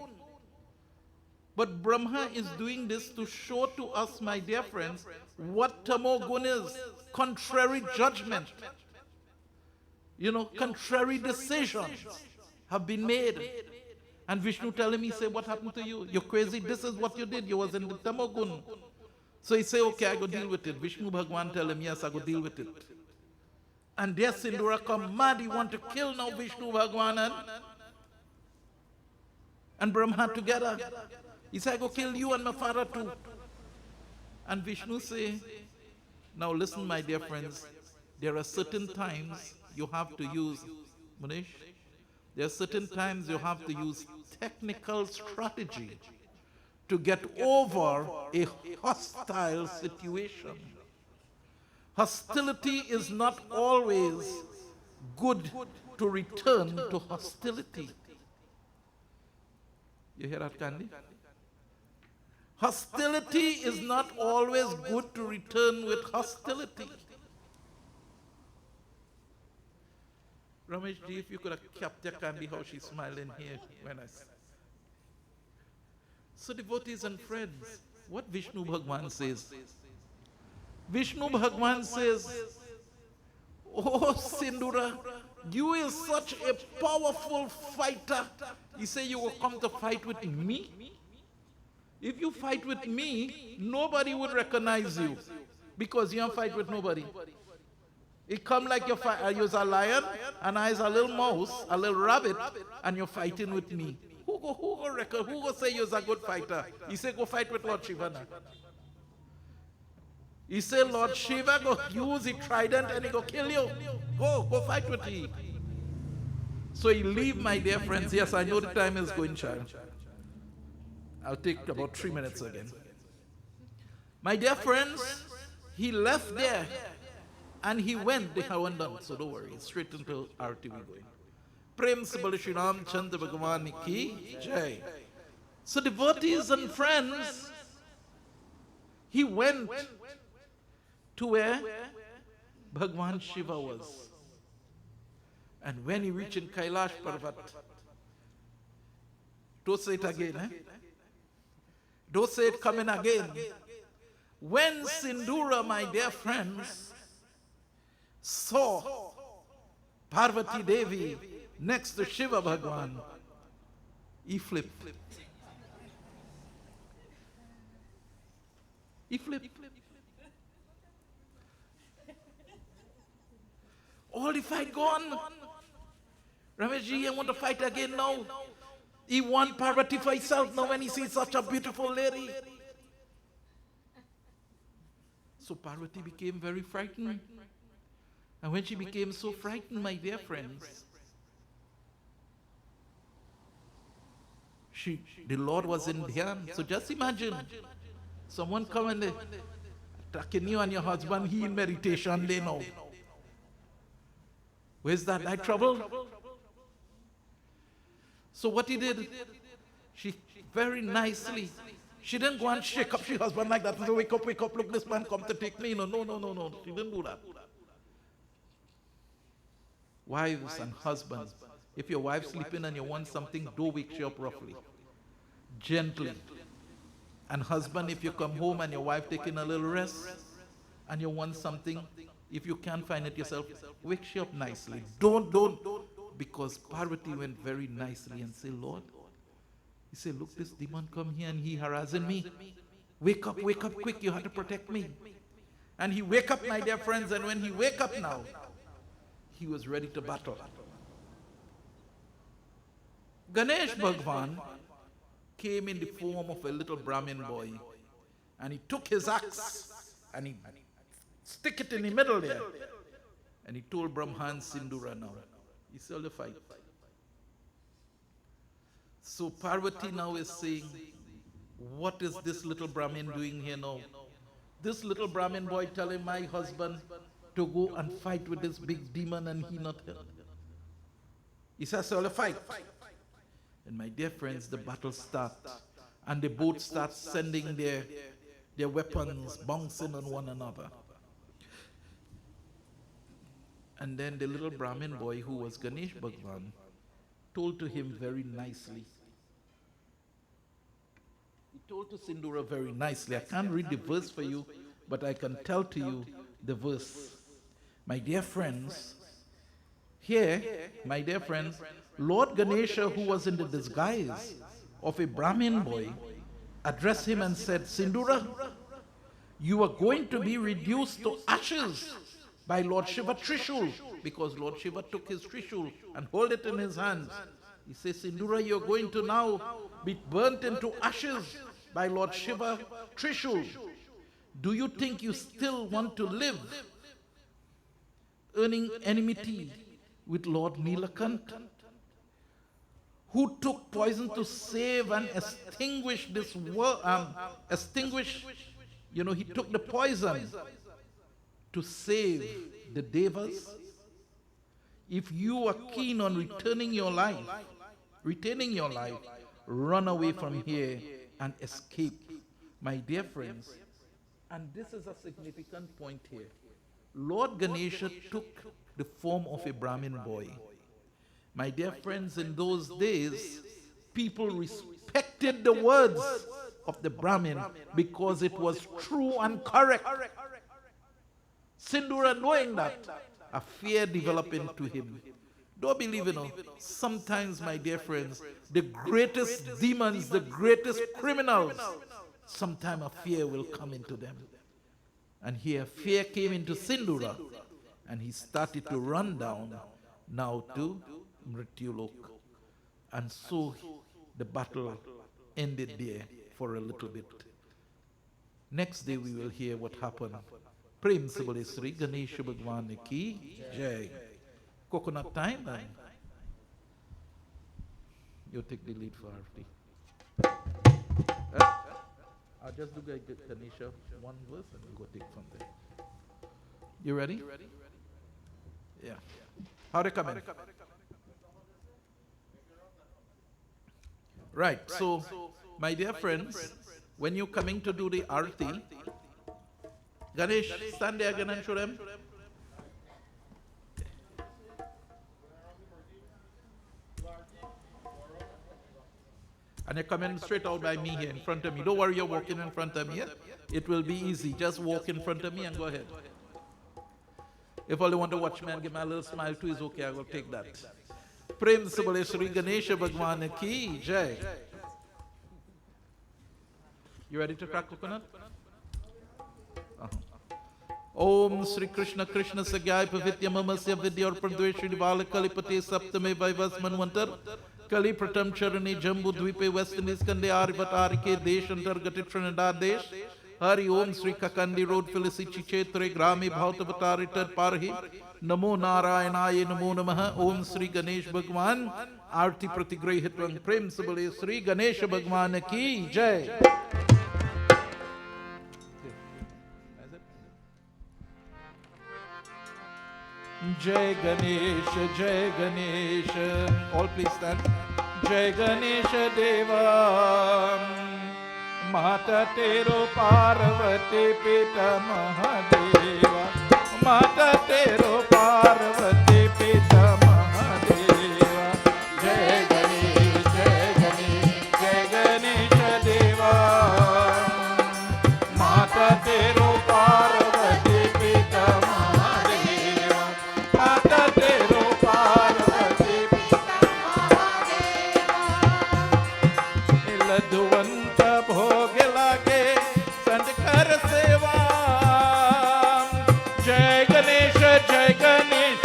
But Brahma is doing this to show to us, my dear friends, what tamogun is. Contrary judgment. Contrary decisions have been made. And Vishnu tell him, he said, what happened to you? You're crazy. This is what you did. You was in the tamogun. So he say, okay, I go deal with it. Vishnu Bhagwan tell him, yes, I go deal with it. And there Sindura come mad. He want to kill now Vishnu Bhagwan and Brahma together. He said, I go kill you and my father too. And Vishnu say, now listen, my dear friends, there are certain times you have to use, Manish, there are certain times you have to use technical strategy to get over a hostile situation. Hostility is not always good to return to hostility. You hear that, Candy? Hostility is not always good to return with hostility. Ramesh ji, if you could have captured Candy, how she's smiling here when I say. So devotees and friends, what Vishnu Bhagwan says? Vishnu Bhagwan says, oh Sindura, you is such a powerful fighter. He say you will come to fight with me? If you fight with me, nobody would recognize you because you don't fight with nobody. It come like you're a lion and I is a little mouse, a little rabbit, and you're fighting with me. Who go say you're a good fighter? He say go fight with Lord Shiva now. He say Lord Shiva go use the trident and he go kill you. Go fight with him. So he leave, my dear friends. Yes, I know the time is going, child. I'll take about 3 minutes again. My dear friends, he left there and he went. They haven't done, so don't worry. Straight into RTV going. Prem se bole Shri Ram Chandra Bhagavan ki jai. So devotees and friends, he went to where Bhagwan Shiva was. And when he reached in Kailash Parvat, don't say it again, eh? Don't say it coming again. When Sindura, my dear friends, saw Parvati Devi next to Shiva Bhagwan, he flipped. He flipped. All the fight gone. Rameshji, I want to fight again now. He want Parvati for himself now when he sees such a beautiful lady. So Parvati became very frightened. And when she became so frightened, my dear friends, the Lord was in dhyan. So just imagine, someone come and attacking you and your husband, he in meditation, they know. Where's that? Like trouble? So what he did, she very nicely, she didn't go and shake up her husband like that and say, wake up, look, this man come to take me. No. She didn't do that. Wives and husbands, if your wife's sleeping and you want something, do wake her up roughly, gently. And husband, if you come home and your wife taking a little rest and you want something, if you can't find it yourself, wake her up nicely. Don't. Because Parvati went very nicely and said, Lord, he said, look, this demon come here and he harassing me. Wake up quick, you have to protect me. And he wake up, my dear friends, and when he wake up now, he was ready to battle. Ganesh Bhagwan came in the form of a little Brahmin boy, and he took his axe and he stick it in the middle there, and he told Brahman Sindura now, he saw the fight. So Parvati now is saying, what is this little Brahmin doing here now? This little Brahmin boy telling my husband to go and fight with this big demon and he not here. He says, so the fight. And my dear friends, the battle starts. And they both start sending their weapons, bouncing on one another. And then the little Brahmin boy, who was Ganesh Bhagwan, told to him very nicely. He told to Sindura very nicely. I can't read the verse for you, but I can tell to you the verse. My dear friends, here, my dear friends, Lord Ganesha, who was in the disguise of a Brahmin boy, addressed him and said, Sindura, you are going to be reduced to ashes by Lord Shiva Trishul, because Lord Shiva took his Trishul and hold it in his hands. He says, Sindura, you're going to now be burnt into ashes by Lord Shiva Trishul. Do you think you still want to live earning enmity with Lord Nilakant, who took poison to save and extinguish this world, he took the poison to save the devas? If you are keen on retaining your life, run away from here and escape, my dear friends. And this is a significant point here. Lord Ganesha took the form of a Brahmin boy. My dear friends, in those days, people respected the words of the Brahmin because it was true and correct. Sindura, knowing that, a fear developed into him. Don't believe it, sometimes, my dear friends, the greatest demons, the greatest criminals, sometime a fear will come into them. And here fear came into Sindura, and he started to run down now to Mrityulok. And so the battle ended there for a little bit. Next day we will hear what happened. Prem se bole Sri Ganesha Bhagwan ki jai. Coconut time. You take the lead for Arti. I'll just do Ganesha one verse and we'll go take from there. You ready? Yeah. How they come in? Right. So, my dear friends, when you're coming to do the Arti, Ganesh, stand there again and show them. And you're coming straight out by me here in front of me. Don't worry, you're walking in front of me. Yeah? It will be easy. Just walk in front of me and go ahead. If all you want to watch me and give me a little smile too, is okay. I will take that. Prem se bole Shri Ganesha Bhagwan ki jai. You ready to crack coconut? Om Sri Krishna Krishna Sagyai Pavitya Mamasya Vidyaurpan Dveshri Vala Kalipati Saptame Vaivas Manvantar Kali Pratam Charani Jambu Dvipe West Indies Kande Arivat Arike Desh Antargati Trinidad Desh Hari Om Sri Kakandi Road Felicity Chetre Grami Bhautavatar Parhi Namo Narayanaye Namo Namaha Om Sri Ganesh Bhagwan Arti Pratigrahitvan Prem Sabale Sri Ganesha Bhagwan ki Jai. Jai Ganesh, Jai Ganesh. All please stand. Jai Ganesh Deva. Mata Tero Parvati Pita Mahadeva. Mata Tero Parvati Pita Mahadeva. Jai Ganesh, Jai Ganesh, Jai Ganesh Deva. Mata Tero Parvati Pita Mahadeva. Mata Tero Parvati Pita Mahadeva. Ladvanta Bhog Lage Sandkar Seva. Jai Ganesh, Jai Ganesh,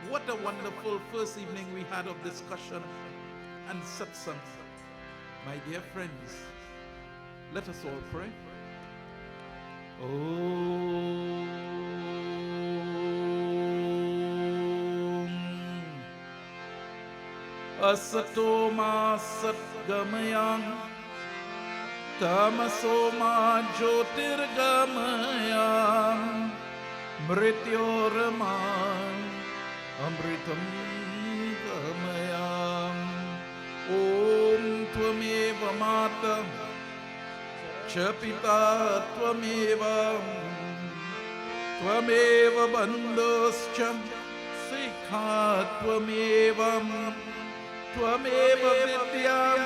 What a wonderful first evening we had of discussion and satsang. My dear friends, let us all pray. Asato ma satgamayam tamaso ma jyotirgamayam mrityorama amritam gamayam. Om tvameva mata cha pita tvameva bandhuscha sikha tvameva vidyam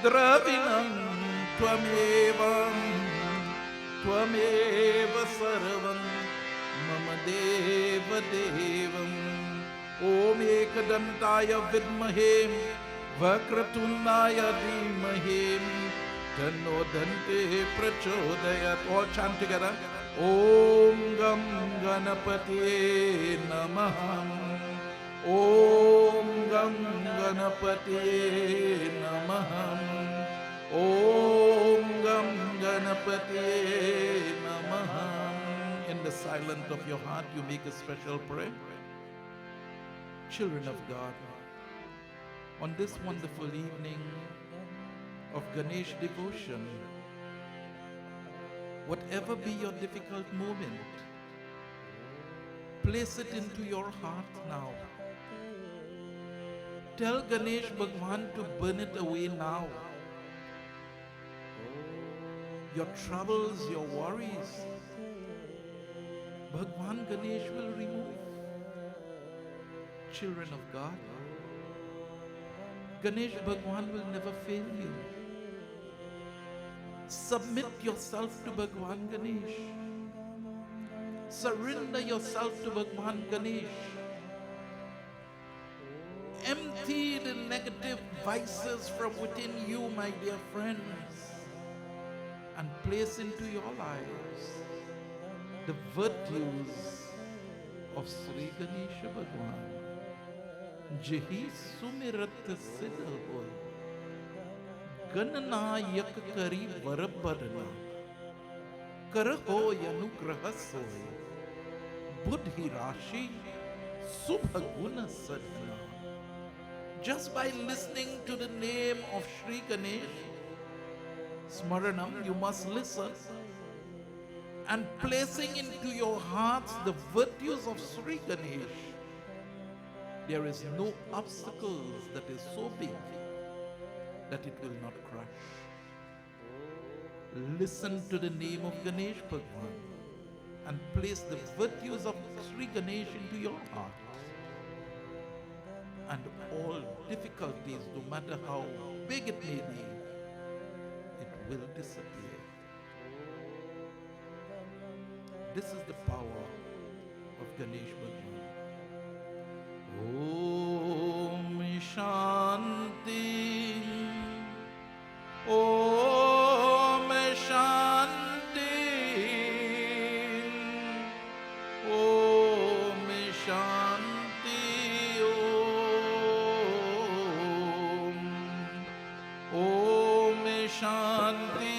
dravinam tvameva sarvam mama deva devam. Om ekadantaya vidmahe vakratundaya dhimahe tanno dante prachodayat. All chant together. Om gam ganapatiye namaha. Om gam ganapatiye namaha. Om gam ganapatiye namaha. In the silence of your heart, you make a special prayer. Children of God, on this wonderful evening of Ganesh devotion, whatever be your difficult moment, place it into your heart now. Tell Ganesh Bhagwan to burn it away now. Your troubles, your worries, Bhagwan Ganesh will remove. Children of God, Ganesh Bhagwan will never fail you. Submit yourself to Bhagwan Ganesh. Surrender yourself to Bhagwan Ganesh. Empty the negative vices from within you, my dear friends, and place into your lives the virtues of Sri Ganesha Bhagwan. Jehi sumirat siddha hoy, gannayak kari varabarna, karho yanugraha soy, buddhi rashi subha guna sadhana. Just by listening to the name of Sri Ganesh, Smaranam, you must listen, and placing into your hearts the virtues of Sri Ganesh, there is no obstacles that is so big that it will not crush. Listen to the name of Ganesh Bhagwan and place the virtues of Sri Ganesh into your heart. And all difficulties, no matter how big it may be, it will disappear. This is the power of Ganesh Bhagwan. Om Shanti. Om Shanti. Om Shanti. Om Shanti.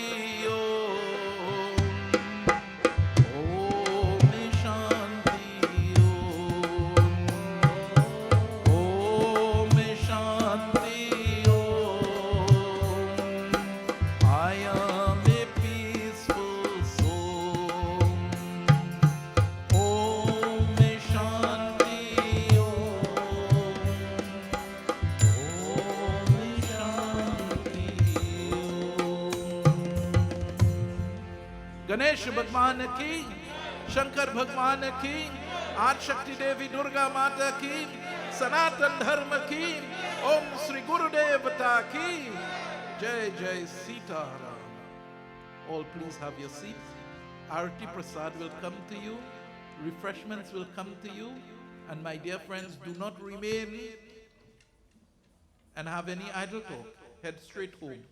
Ganesh भगवान की, शंकर भगवान की, आदि शक्ति देवी दुर्गा माता की, सनातन धर्म की, ओम श्री गुरुदेवता की जय जय Sitaram. All please have your seats. Arati Prasad will come to you. Refreshments will come to you. And my dear friends, do not remain and have any idle talk. Head straight home.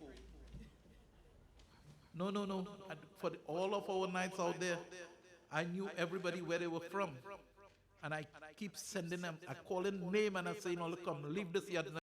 No. For all of our nights out there, I knew everybody where they were from. And I keep sending them, I calling name and I saying, oh, look, come, leave this yard.